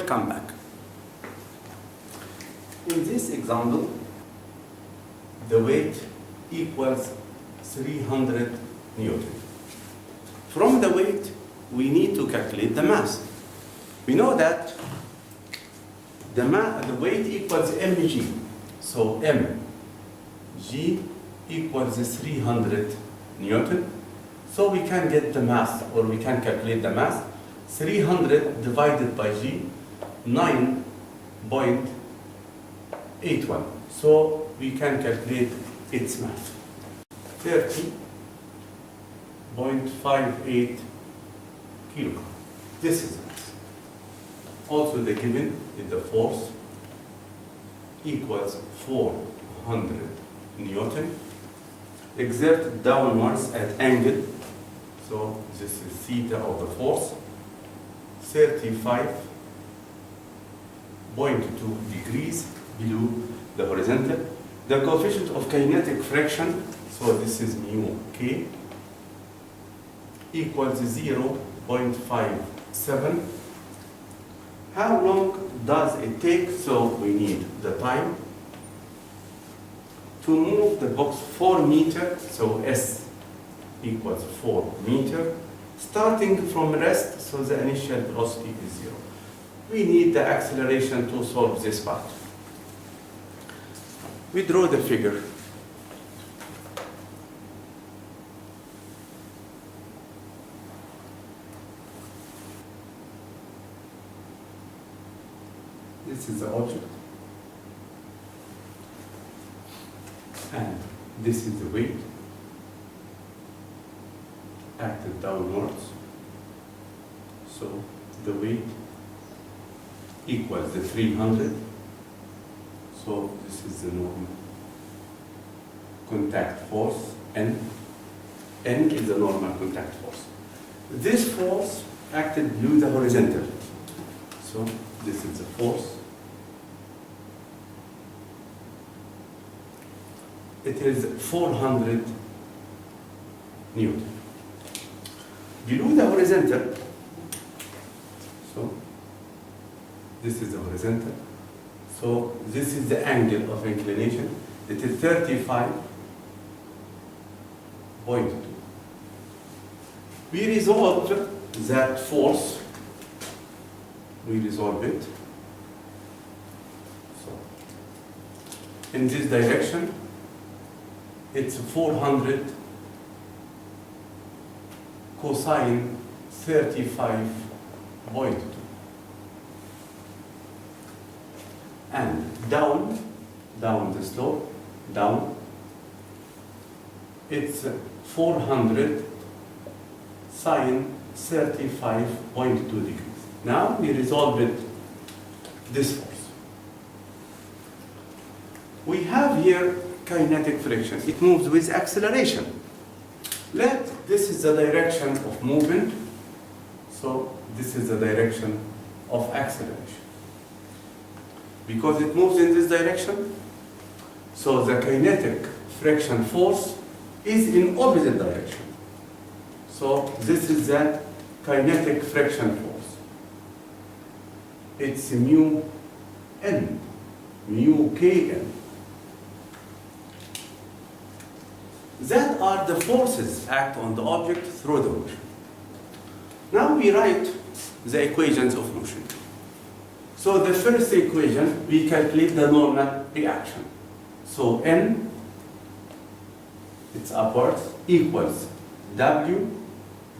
Welcome back. In this example, the weight equals 300 Newton. From the weight, we need to calculate the mass. We know that the weight equals mg. So mg equals 300 Newton. So we can get the mass, or we can calculate the mass. 300 divided by g, 9.81. So we can calculate its mass. 30.58 kilogram. This is mass. Also the given is the force equals 400 Newton. Exert downwards at angle. So this is theta of the force. 35.2 degrees below the horizontal. The coefficient of kinetic friction, so this is mu k, equals 0.57. How long does it take? So we need the time to move the box 4 meters, so S equals 4 meters. Starting from rest, so the initial velocity is 0. We need the acceleration to solve this part. We draw the figure. This is the object. And this is the weight acted downwards. So the weight equals the 300. So this is the normal contact force, N. N is the normal contact force. This force acted below the horizontal. So this is the force. It is 400 Newton. Below the horizontal, so this is the horizontal. So this is the angle of inclination. It is 35.2. We resolve that force. We resolve it. So in this direction, it's 400 cosine 35.2. And down the slope, down, it's 400 sine 35.2 degrees. Now we resolve it, this force. We have here kinetic friction. It moves with acceleration. This is the direction of movement. So this is the direction of acceleration. Because it moves in this direction, so the kinetic friction force is in opposite direction. So this is the kinetic friction force. It's mu n, mu kn. That are the forces act on the object through the motion. Now we write the equations of motion. So the first equation, we calculate the normal reaction. So N, it's upwards, equals W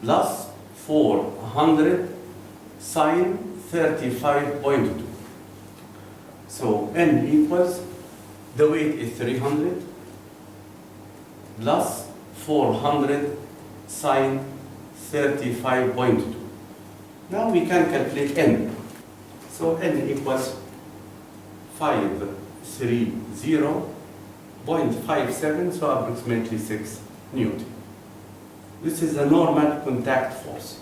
plus 400 sine 35.2. So N equals, the weight is 300, plus 400 sine 35.2. Now we can calculate N. So N equals 530.57, so approximately 6 Newton. This is a normal contact force.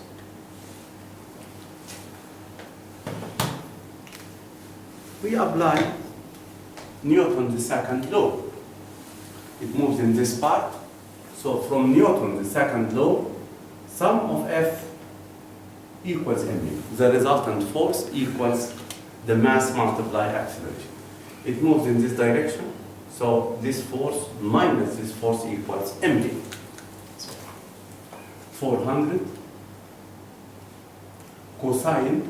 We apply Newton's second law. It moves in this part. So from Newton's second law, sum of F equals ma. The resultant force equals the mass multiply acceleration. It moves in this direction, so this force minus this force equals mv. So 400 cosine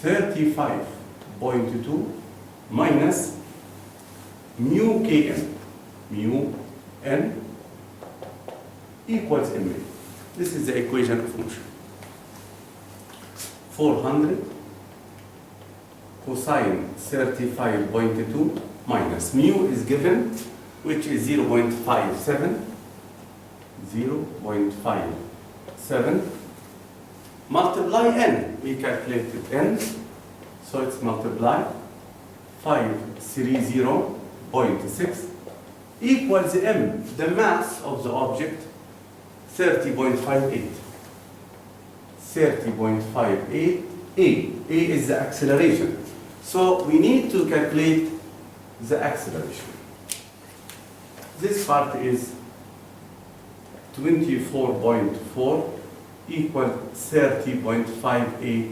35.2 minus mu km, mu n equals mv. This is the equation of motion. 400 cosine 35.2 minus mu is given, which is 0.57, 0.57, multiply n, we calculated n, so it's multiply 530.6 equals m, the mass of the object, 30.58. 30.58 A. A is the acceleration. So we need to calculate the acceleration. This part is 24.4 equal 30.58 A.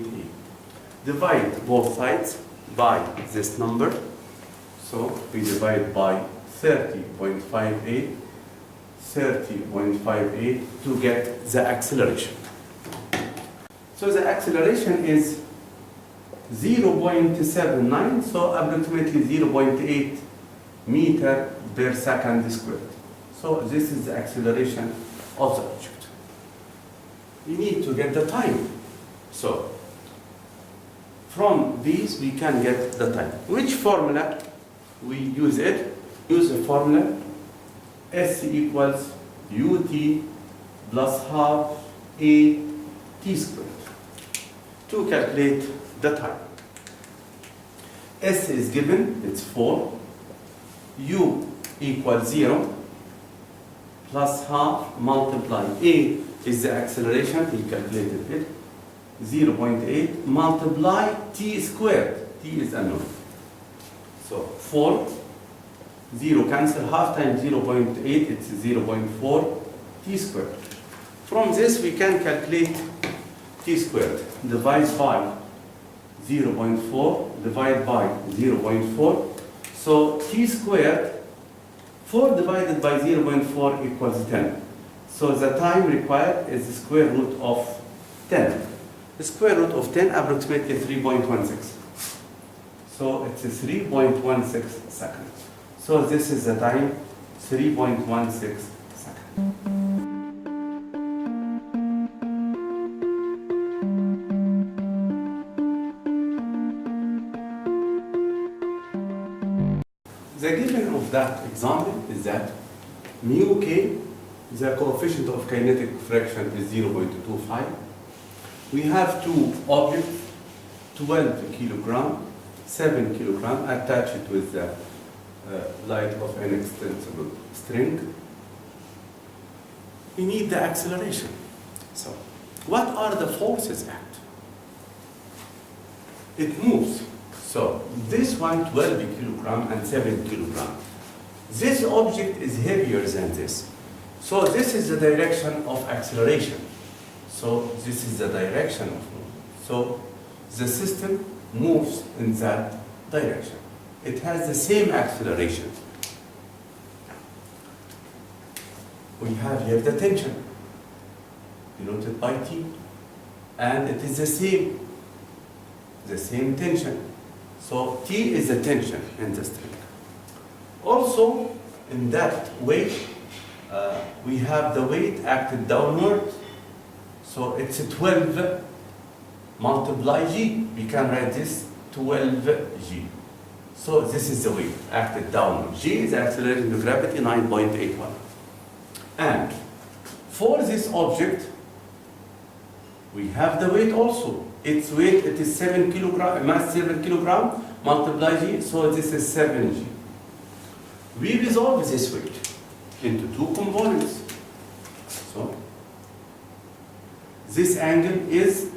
Divide both sides by this number. So we divide by 30.58, 30.58 to get the acceleration. So the acceleration is 0.79, so approximately 0.8 meter per second squared. So this is the acceleration of the object. We need to get the time. So from these we can get the time. Which formula we use it? Use the formula S equals ut plus half a t squared to calculate the time. S is given, it's 4, u equals 0, plus half multiply a is the acceleration, we calculated it, 0.8 multiply t squared, t is unknown. So 4, 0 cancel, half times 0.8, it's 0.4 t squared. From this we can calculate t squared. Divide by 0.4, divide by 0.4. So t squared, 4 divided by 0.4 equals 10. So the time required is the square root of 10. The square root of 10 approximately 3.16. So it's 3.16 seconds. So this is the time, 3.16 seconds. The given of that example is that mu k, the coefficient of kinetic friction is 0.25. We have two objects, 12 kilogram, 7 kilogram, attached with the light of an extensible string. We need the acceleration. So, what are the forces at? It moves. So, this one 12 kilogram and 7 kilogram. This object is heavier than this. So, this is the direction of acceleration. So, this is the direction of movement. So, the system moves in that direction. It has the same acceleration. We have here the tension, denoted by T, and it is the same tension. So T is the tension in the string. Also, in that weight, we have the weight acted downward. So it's 12 multiply G. We can write this 12G. So this is the weight acted downward. G is accelerating to gravity 9.81. And for this object, we have the weight also. Its weight, it is 7 kilogram, mass 7 kilogram, multiply G, so this is 7G. We resolve this weight into two components. So, this angle is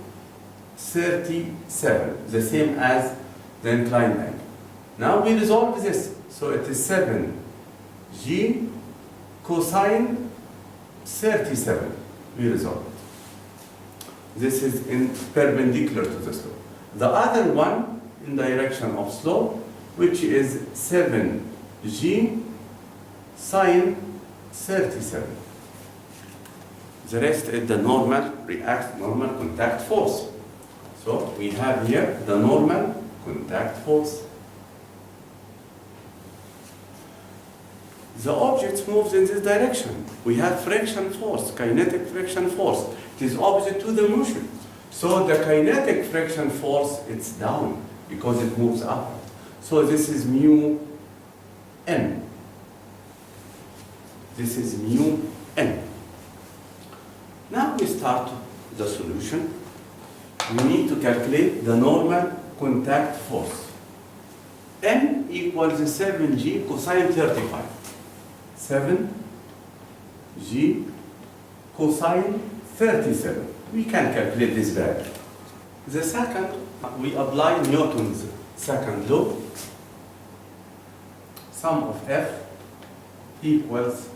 37, the same as the inclined angle. Now we resolve this, so it is 7G cosine 37. We resolve it. This is in perpendicular to the slope. The other one in direction of slope, which is 7g sine 37. The rest is the normal contact force. So we have here the normal contact force. The object moves in this direction. We have friction force, kinetic friction force. It is opposite to the motion. So the kinetic friction force, it's down because it moves up. So this is mu n. This is mu n. Now we start the solution. We need to calculate the normal contact force. N equals 7g cosine 35. 7g cosine 37. We can calculate this value. The second, we apply Newton's second law. Sum of F equals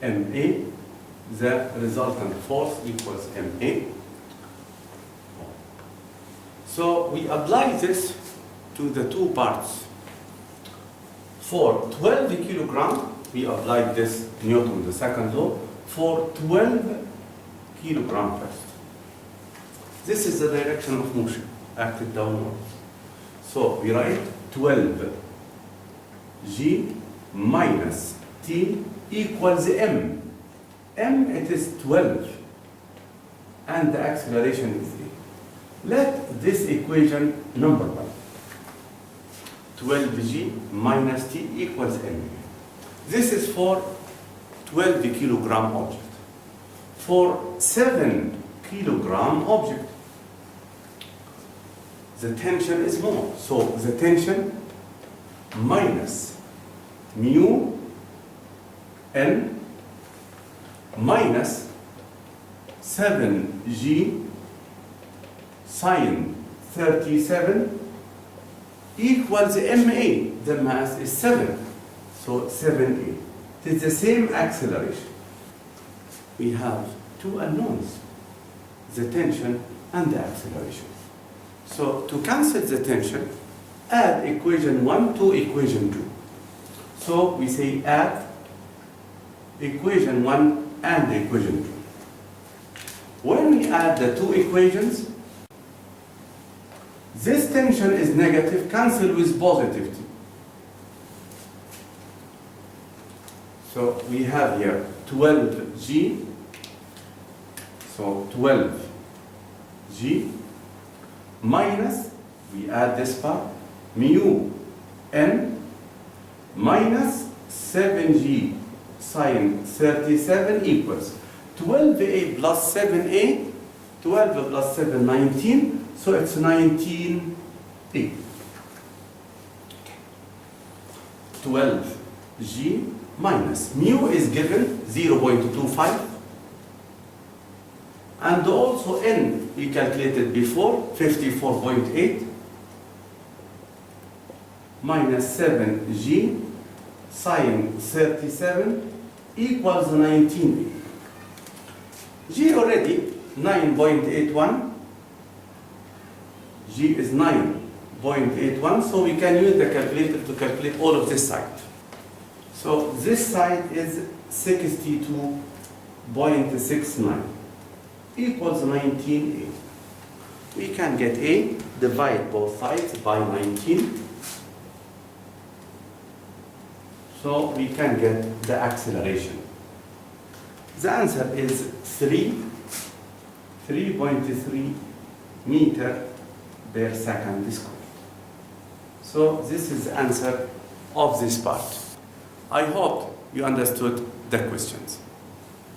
ma. The resultant force equals ma. So we apply this to the two parts. For 12 kilogram, we applied this Newton, the second law, for 12 kilogram first. This is the direction of motion, acted downward. So we write 12 g minus t equals m. M, it is 12, and the acceleration is a. Let this equation number 1. 12g minus t equals m. This is for 12 kilogram object. For 7 kilogram object, the tension is more. So the tension minus mu n minus 7g sine 37 equals ma. The mass is 7. So 7a. It is the same acceleration. We have two unknowns, the tension and the acceleration. So to cancel the tension, add equation 1 to equation 2. So we say add equation 1 and equation 2. When we add the two equations, this tension is negative, cancel with positive t. So we have here 12g, so 12g minus, we add this part, mu n minus 7g sine 37 equals 12a plus 7a, 12 plus 7, 19, so it's 19a. 12g minus, mu is given 0.25, and also n we calculated before, 54.8, minus 7g sine 37 equals 19a. G already 9.81, G is 9.81, so we can use the calculator to calculate all of this side. So this side is 62.69 equals 19a. We can get a, divide both sides by 19. So we can get the acceleration. The answer is 3.3 meter per second squared. So this is the answer of this part. I hope you understood the questions.